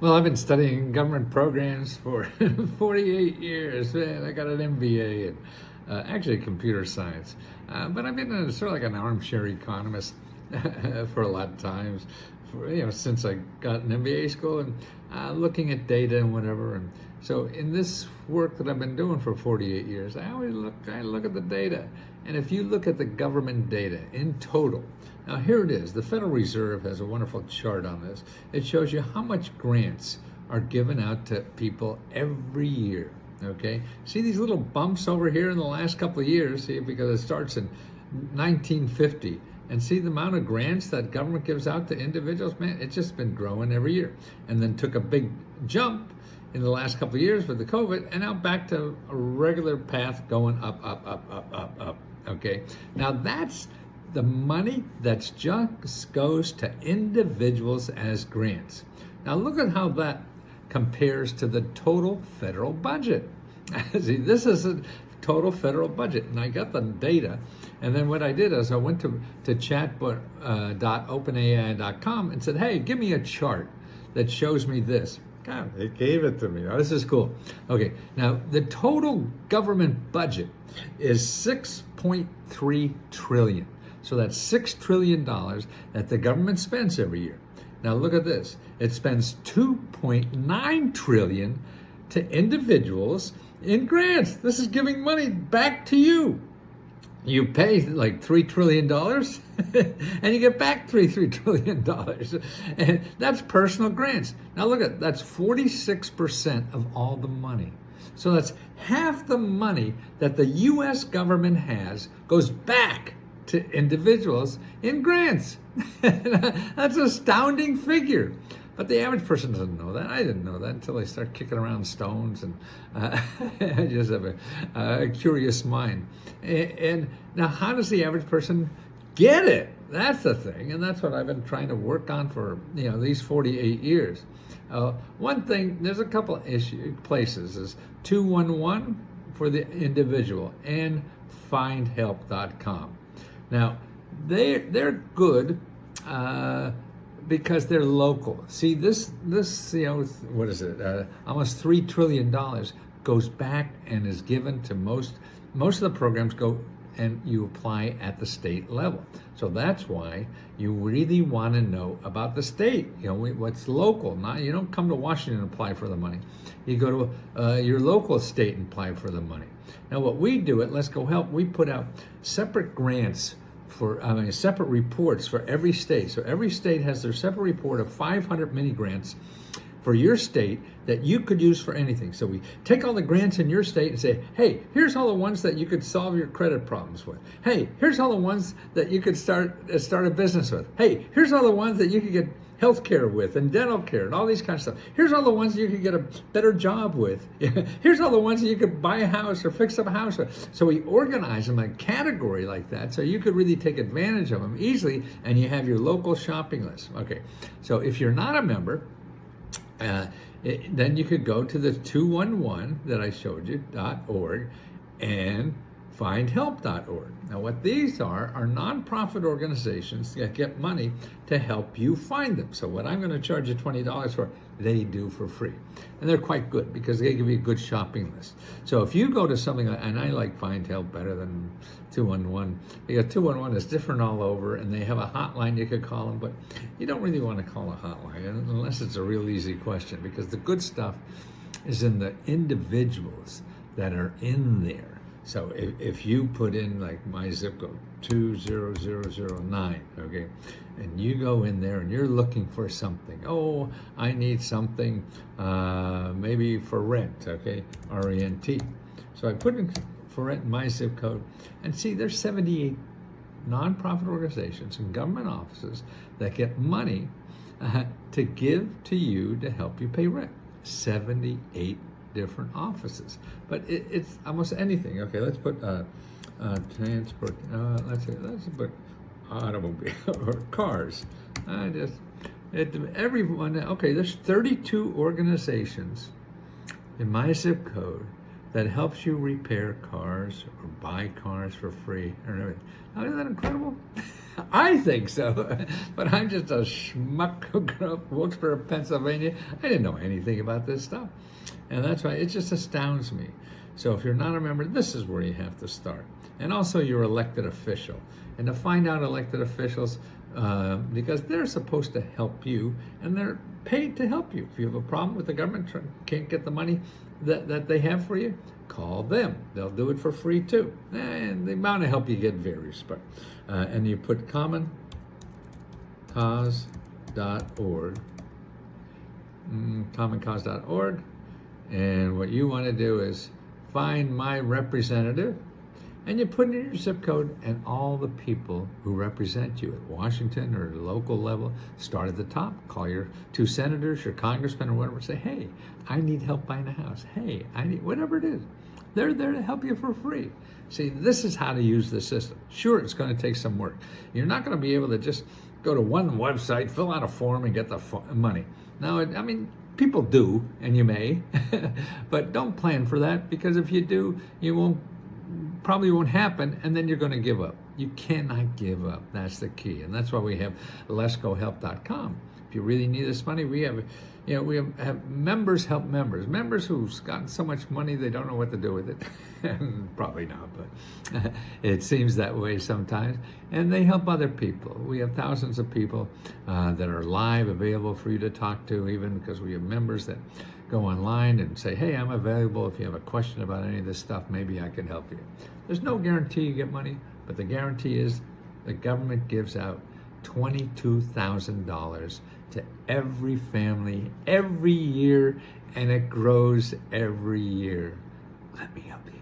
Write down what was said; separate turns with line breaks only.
Well, I've been studying government programs for 48 years. Man, I got an MBA in actually computer science. But I've been sort of like an armchair economist for a lot of times, since I got an MBA school and looking at data and whatever. And so in this work that I've been doing for 48 years, I look at the data. And if you look at the government data in total, now here it is. The Federal Reserve has a wonderful chart on this. It shows you how much grants are given out to people every year. Okay, see these little bumps over here in the last couple of years, see, because it starts in 1950, and see the amount of grants that government gives out to individuals. Man, it's just been growing every year, and then took a big jump in the last couple of years with the COVID, and now back to a regular path going up, up, up, up, up, up. Okay, now that's the money that just goes to individuals as grants. Now look at how that compares to the total federal budget. See, this is a total federal budget, and I got the data, and then what I did is I went to chatbot.openai.com and said, hey, give me a chart that shows me this. God, they gave it to me. Oh, this is cool. Okay, now the total government budget is $6.3 trillion. So that's $6 trillion that the government spends every year. Now look at this. It spends $2.9 trillion to individuals in grants. This is giving money back to you. You pay like $3 trillion and you get back $3 trillion. And that's personal grants. Now look at that's 46% of all the money. So that's half the money that the U.S. government has goes back to individuals in grants. That's an astounding figure. But the average person doesn't know that. I didn't know that until I start kicking around stones, and I just have a curious mind. And now, how does the average person get it? That's the thing, and that's what I've been trying to work on for these 48 years. One thing, there's a couple places is 211 for the individual and findhelp.com. Now, they're good because they're local. See, this what is it? Almost $3 trillion goes back and is given to most of the programs go and you apply at the state level. So that's why you really want to know about the state. What's local. You don't come to Washington and apply for the money. You go to your local state and apply for the money. Now, what we do at Let's Go Help, we put out separate grants separate reports for every state. So every state has their separate report of 500 mini grants for your state that you could use for anything. So we take all the grants in your state and say, hey, here's all the ones that you could solve your credit problems with. Hey, here's all the ones that you could start a business with. Hey, here's all the ones that you could get health care with and dental care and all these kinds of stuff. Here's all the ones you could get a better job with. Here's all the ones that you could buy a house or fix up a house with. So we organize them in a category like that so you could really take advantage of them easily, and you have your local shopping list. Okay, so if you're not a member, then you could go to the 211 that I showed you, .org, and findhelp.org. Now what these are nonprofit organizations that get money to help you find them. So what I'm going to charge you $20 for, they do for free. And they're quite good because they give you a good shopping list. So if you go to something, and I like Find Help better than 211, because 211 is different all over, and they have a hotline you could call them, but you don't really want to call a hotline unless it's a real easy question, because the good stuff is in the individuals that are in there. So if you put in like my zip code 20009, okay, and you go in there and you're looking for something, oh, I need something maybe for rent, okay, RENT. So I put in for rent my zip code, and see there's 78 nonprofit organizations and government offices that get money to give to you to help you pay rent. 78 different offices, but it's almost anything. Okay, let's put transport. Let's put automobile or cars. Everyone. Okay, there's 32 organizations in my zip code that helps you repair cars or buy cars for free. Now, isn't that incredible? I think so, but I'm just a schmuck who grew up in Wilkes-Barre, Pennsylvania. I didn't know anything about this stuff. And that's why it just astounds me. So if you're not a member, this is where you have to start. And also your elected official. And to find out elected officials, because they're supposed to help you and they're paid to help you. If you have a problem with the government, can't get the money that they have for you, call them. They'll do it for free too. And the amount of help you get varies. But and you put commoncause.org, commoncause.org, and what you want to do is find my representative, and you put in your zip code and all the people who represent you at Washington or local level. Start at the top, call your 2 senators, your congressman or whatever, say, hey, I need help buying a house. Hey, I need, whatever it is. They're there to help you for free. See, this is how to use the system. Sure, it's going to take some work. You're not going to be able to just go to one website, fill out a form, and get the money. Now, I mean, people do, and you may, but don't plan for that, because if you do, you probably won't happen, and then you're going to give up. You cannot give up. That's the key, and that's why we have letsgohelp.com. If you really need this money, we have members help members. Members who've gotten so much money they don't know what to do with it. Probably not, but it seems that way sometimes. And they help other people. We have thousands of people that are live, available for you to talk to, even because we have members that go online and say, hey, I'm available if you have a question about any of this stuff, maybe I can help you. There's no guarantee you get money, but the guarantee is the government gives out $22,000 to every family every year, and it grows every year. Let me help you.